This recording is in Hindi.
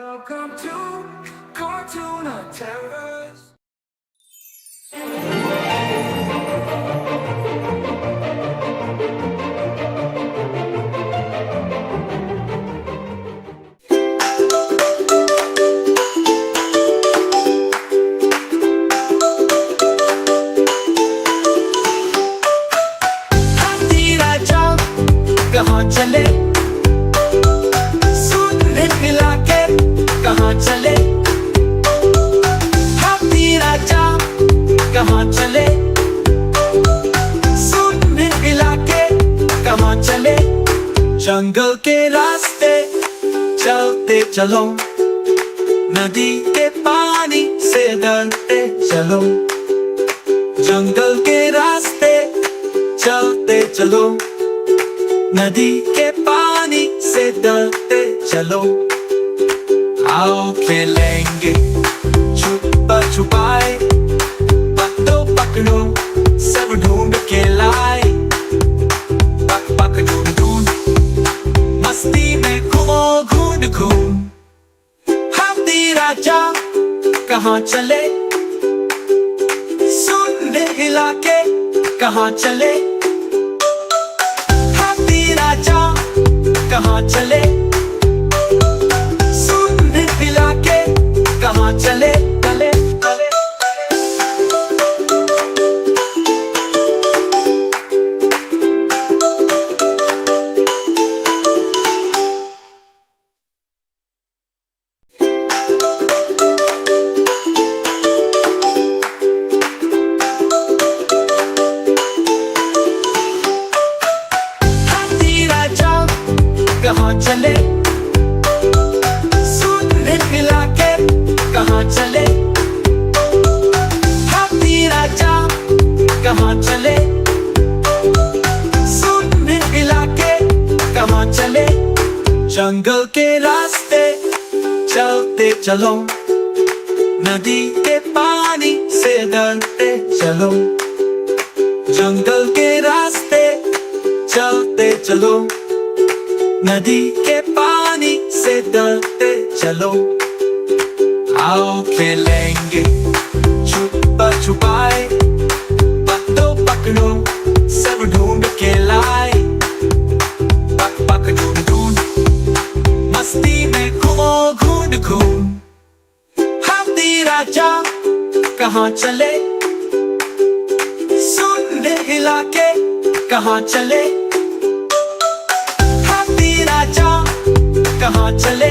Welcome to Cartoon of Terrors. हाथी राजा कहाँ चले, सूंड हिला के कहाँ चले। हाथी राजा कहाँ चले, सूंड हिला के कहाँ चले। जंगल के रास्ते चलते चलो, नदी के पानी से डरते चलो। जंगल के रास्ते चलते चलो, नदी के पानी से डरते चलो। आओ खेलेंगे छुपा छुपाए, पकड़ो पकड़ो सब ढूंढ के लाए। पक पक ढूंढ ढूंढ मस्ती में घूमो घूंढ घूम। हाथी राजा कहाँ चले, सूंड हिला के कहाँ चले। हाथी राजा कहाँ चले, सूंड हिला के कहाँ चले। चले चले हाथी राजा कहाँ चले, सूंड हिला के कहाँ चले। हाथी राजा कहाँ चले, सूंड हिला के कहाँ चले। जंगल के रास्ते चलते चलो, नदी के पानी से डरते चलो। जंगल के रास्ते चलते चलो, नदी के पानी से डरते चलो। आओ खेलेंगे छुपा छुपाए, पकड़ो पकड़ो सब ढूंढ के लाए। पक पक ढूंढ ढूंढ मस्ती में घूमो घूंढ घूम। हाथी राजा कहाँ चले, सूंड हिला के कहाँ चले। हाथी राजा कहाँ चले,